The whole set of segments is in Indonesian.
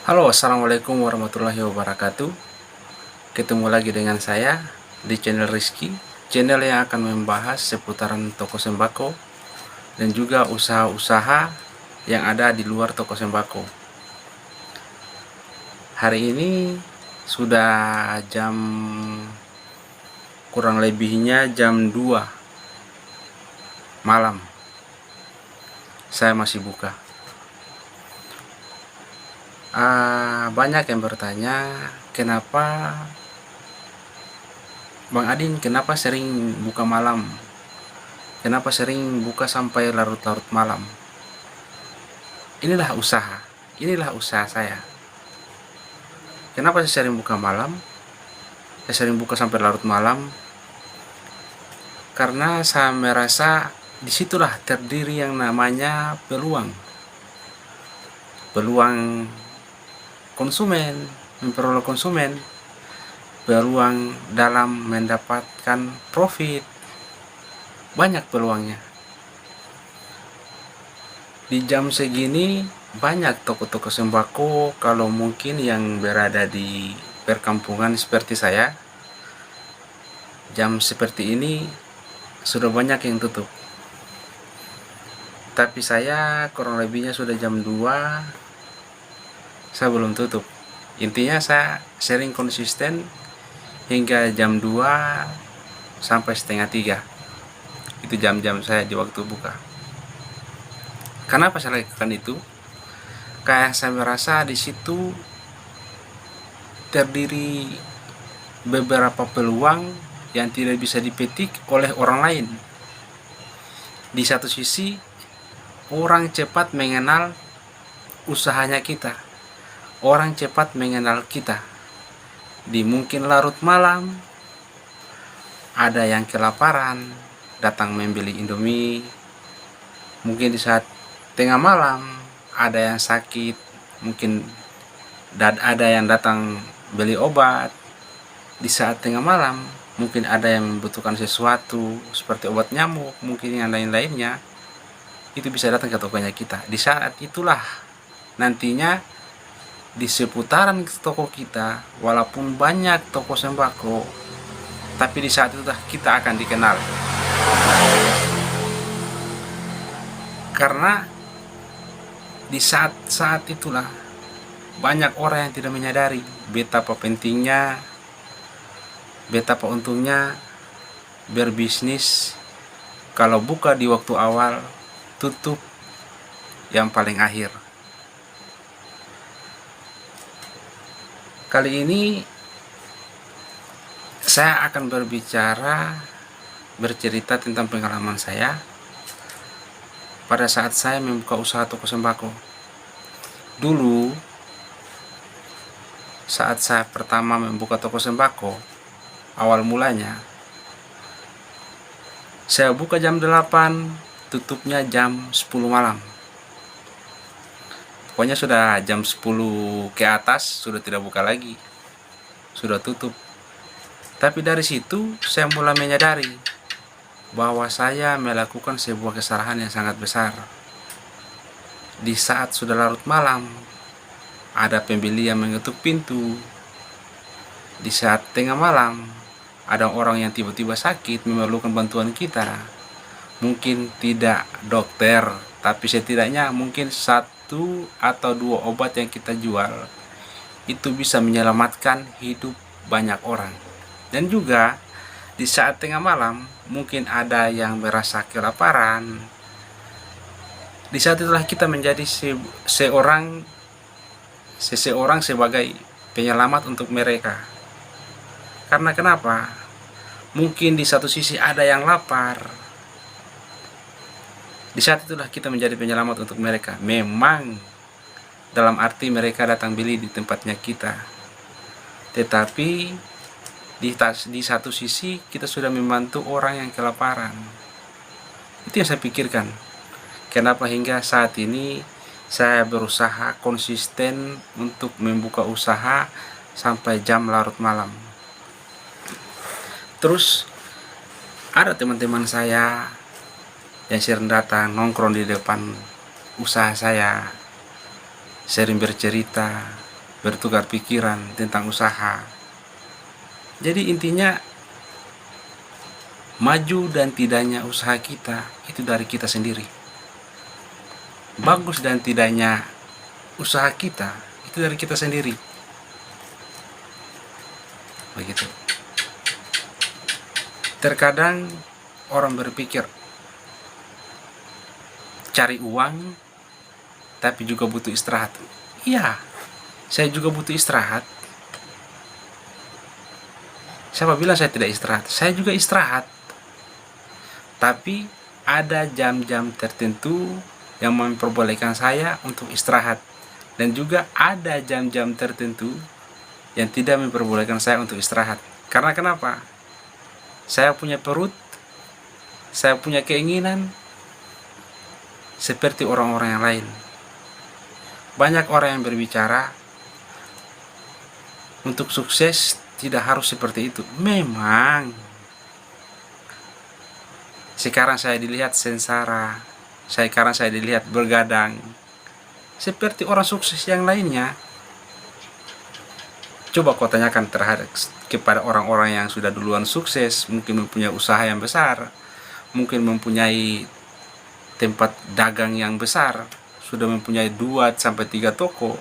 Halo, assalamualaikum warahmatullahi wabarakatuh. Ketemu lagi dengan saya di channel Rizky, channel yang akan membahas seputaran toko sembako dan juga usaha-usaha yang ada di luar toko sembako. Hari ini sudah kurang lebihnya jam 2 malam. Saya masih buka. Banyak yang bertanya, kenapa Bang Adin, kenapa sering buka malam? Kenapa sering buka sampai larut-larut malam? Inilah usaha saya. Kenapa saya sering buka malam? Saya sering buka sampai larut malam karena saya merasa disitulah terdiri yang namanya peluang konsumen, memperoleh konsumen, peluang dalam mendapatkan profit. Banyak peluangnya. Di jam segini banyak toko-toko sembako, kalau mungkin yang berada di perkampungan seperti saya, jam seperti ini sudah banyak yang tutup. Tapi saya kurang lebihnya sudah jam 2 saya belum tutup. Intinya saya sering konsisten hingga jam 2 sampai setengah 3. Itu jam-jam saya di waktu buka. Kenapa saya lakukan itu? Kayak saya merasa di situ terdiri beberapa peluang yang tidak bisa dipetik oleh orang lain. Di satu sisi, orang cepat mengenal usahanya kita. Orang cepat mengenal kita. Di mungkin larut malam, ada yang kelaparan, datang membeli Indomie. Mungkin di saat tengah malam, ada yang sakit, mungkin ada yang datang beli obat. Di saat tengah malam, mungkin ada yang membutuhkan sesuatu seperti obat nyamuk, mungkin yang lain-lainnya. Itu bisa datang ke tokonya kita. Di saat itulah nantinya di seputaran toko kita, walaupun banyak toko sembako, tapi di saat itulah kita akan dikenal. Karena di saat itulah banyak orang yang tidak menyadari betapa pentingnya, betapa untungnya berbisnis kalau buka di waktu awal, tutup yang paling akhir. Kali ini saya akan bercerita tentang pengalaman saya pada saat saya membuka usaha toko sembako. Dulu saat saya pertama membuka toko sembako, awal mulanya saya buka jam 8, tutupnya jam 10 malam. Pokoknya sudah jam 10 ke atas sudah tidak buka lagi, sudah tutup. Tapi dari situ saya mulai menyadari bahwa saya melakukan sebuah kesalahan yang sangat besar. Di saat sudah larut malam, ada pembeli yang mengetuk pintu. Di saat tengah malam, ada orang yang tiba-tiba sakit memerlukan bantuan kita. Mungkin tidak dokter, tapi setidaknya mungkin 1 atau 2 obat yang kita jual itu bisa menyelamatkan hidup banyak orang. Dan juga di saat tengah malam mungkin ada yang merasa kelaparan. Di saat itulah kita menjadi seseorang sebagai penyelamat untuk mereka. Karena kenapa? Mungkin di satu sisi ada yang lapar. Di saat itulah kita menjadi penyelamat untuk mereka. Memang dalam arti mereka datang beli di tempatnya kita, tetapi di satu sisi kita sudah membantu orang yang kelaparan. Itu yang saya pikirkan. Kenapa hingga saat ini saya berusaha konsisten untuk membuka usaha sampai jam larut malam. Terus ada teman-teman saya yang sering datang nongkrong di depan usaha saya, sering bercerita, bertukar pikiran tentang usaha. Jadi intinya, maju dan tidaknya usaha kita itu dari kita sendiri. Bagus dan tidaknya usaha kita itu dari kita sendiri. Begitu. Terkadang orang berpikir cari uang tapi juga butuh istirahat. Iya, saya juga butuh istirahat. Siapa bilang saya tidak istirahat? Saya juga istirahat. Tapi ada jam-jam tertentu yang memperbolehkan saya untuk istirahat. Dan juga ada jam-jam tertentu yang tidak memperbolehkan saya untuk istirahat. Karena kenapa? Saya punya perut, saya punya keinginan seperti orang-orang yang lain. Banyak orang yang berbicara untuk sukses tidak harus seperti itu. Memang sekarang saya dilihat sengsara, sekarang saya dilihat bergadang seperti orang sukses yang lainnya. Coba kau tanyakan kepada orang-orang yang sudah duluan sukses, mungkin mempunyai usaha yang besar, mungkin mempunyai tempat dagang yang besar, sudah mempunyai 2-3 toko,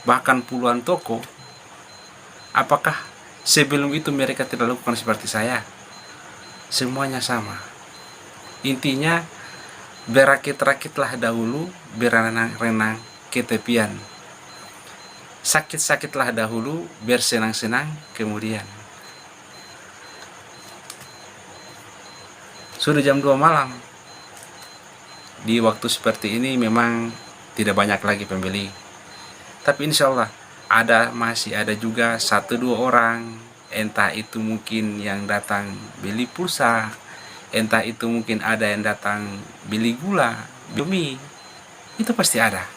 bahkan puluhan toko. Apakah sebelum itu mereka tidak lakukan seperti saya? Semuanya sama. Intinya, berakit-rakitlah dahulu, berenang-renang ke tepian. Sakit-sakitlah dahulu, bersenang-senang kemudian. Sudah jam 2 malam. Di waktu seperti ini memang tidak banyak lagi pembeli. Tapi insya Allah masih ada juga 1-2 orang, entah itu mungkin yang datang beli pulsa, entah itu mungkin ada yang datang beli gula, beli, itu pasti ada.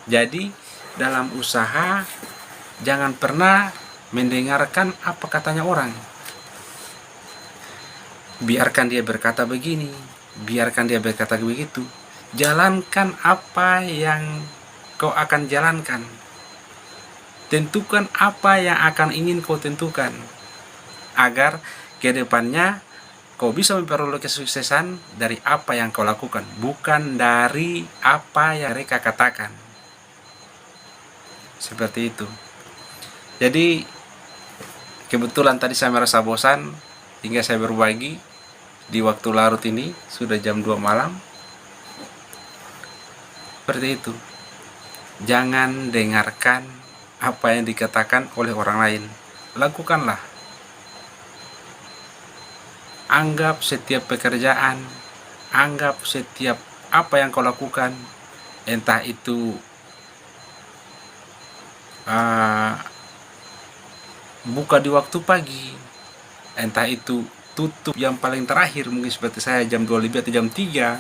Jadi dalam usaha jangan pernah mendengarkan apa katanya orang. Biarkan dia berkata begini, biarkan dia berkata begitu. Jalankan apa yang kau akan jalankan. Tentukan apa yang akan ingin kau tentukan, agar ke depannya kau bisa memperoleh kesuksesan dari apa yang kau lakukan, bukan dari apa yang mereka katakan. Seperti itu. Jadi kebetulan tadi saya merasa bosan hingga saya berbagi di waktu larut ini, sudah jam 2 malam. Seperti itu. Jangan dengarkan apa yang dikatakan oleh orang lain. Lakukanlah. Anggap setiap pekerjaan, anggap setiap apa yang kau lakukan, entah itu buka di waktu pagi, entah itu tutup yang paling terakhir, mungkin seperti saya jam 2 lebih atau jam 3.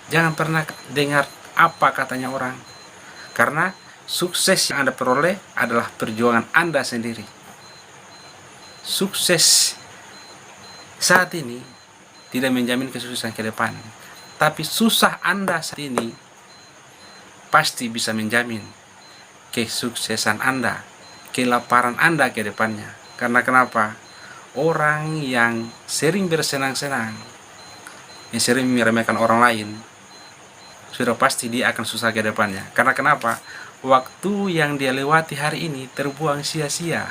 Jangan pernah dengar apa katanya orang, karena sukses yang Anda peroleh adalah perjuangan Anda sendiri. Sukses saat ini tidak menjamin kesuksesan ke depan, tapi susah Anda saat ini pasti bisa menjamin kesuksesan Anda, kelaparan Anda ke depannya. Karena kenapa? Orang yang sering bersenang-senang, yang sering meremehkan orang lain, sudah pasti dia akan susah ke depannya. Karena kenapa? Waktu yang dia lewati hari ini terbuang sia-sia.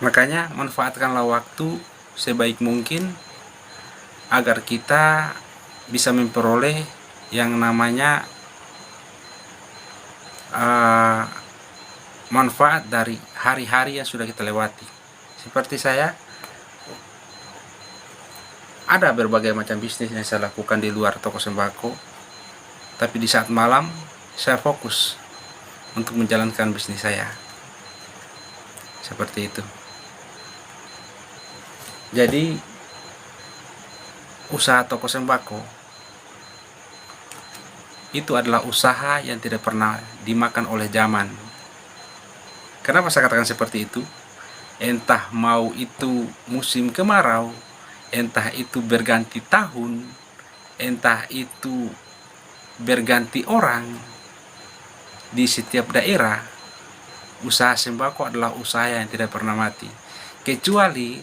Makanya manfaatkanlah waktu sebaik mungkin agar kita bisa memperoleh yang namanya manfaat dari hari-hari yang sudah kita lewati. Seperti saya, ada berbagai macam bisnis yang saya lakukan di luar toko sembako, tapi di saat malam saya fokus untuk menjalankan bisnis saya. Seperti itu. Jadi usaha toko sembako itu adalah usaha yang tidak pernah dimakan oleh zaman. Kenapa saya katakan seperti itu? Entah mau itu musim kemarau, entah itu berganti tahun, entah itu berganti orang, di setiap daerah, usaha sembako adalah usaha yang tidak pernah mati. Kecuali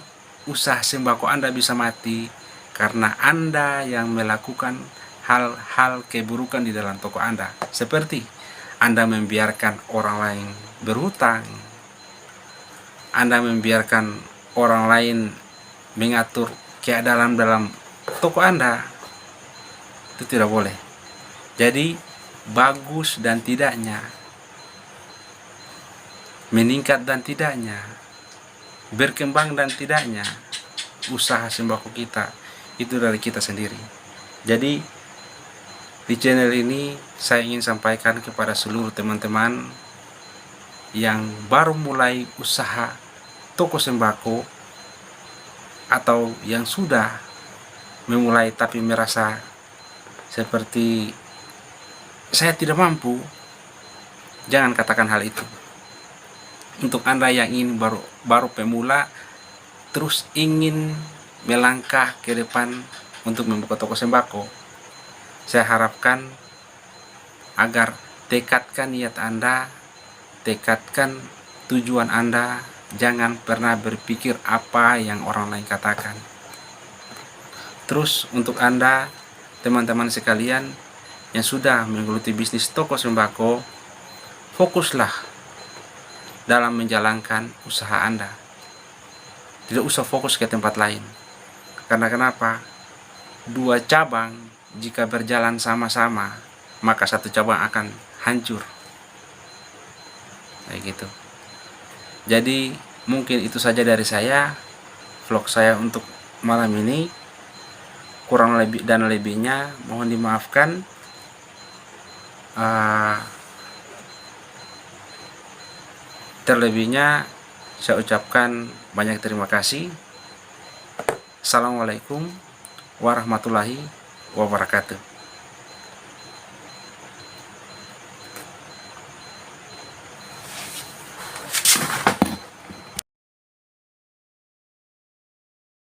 usaha sembako Anda bisa mati karena Anda yang melakukan hal-hal keburukan di dalam toko Anda. Seperti Anda membiarkan orang lain berhutang, Anda membiarkan orang lain mengatur keadaan dalam toko Anda. Itu tidak boleh. Jadi bagus dan tidaknya, meningkat dan tidaknya, berkembang dan tidaknya usaha sembako kita itu dari kita sendiri. Jadi di channel ini saya ingin sampaikan kepada seluruh teman-teman yang baru mulai usaha toko sembako atau yang sudah memulai tapi merasa seperti saya tidak mampu, jangan katakan hal itu. Untuk Anda yang ingin baru pemula terus ingin melangkah ke depan untuk membuka toko sembako, saya harapkan agar tekadkan niat Anda, tekadkan tujuan Anda, jangan pernah berpikir apa yang orang lain katakan. Terus untuk Anda, teman-teman sekalian yang sudah menggeluti bisnis toko sembako, fokuslah dalam menjalankan usaha Anda. Tidak usah fokus ke tempat lain. Karena kenapa? Dua cabang jika berjalan sama-sama, maka satu cabang akan hancur. Kayak gitu. Jadi mungkin itu saja dari saya, vlog saya untuk malam ini. Kurang lebih dan lebihnya mohon dimaafkan. Terlebihnya saya ucapkan banyak terima kasih. Assalamualaikum warahmatullahi wabarakatuh.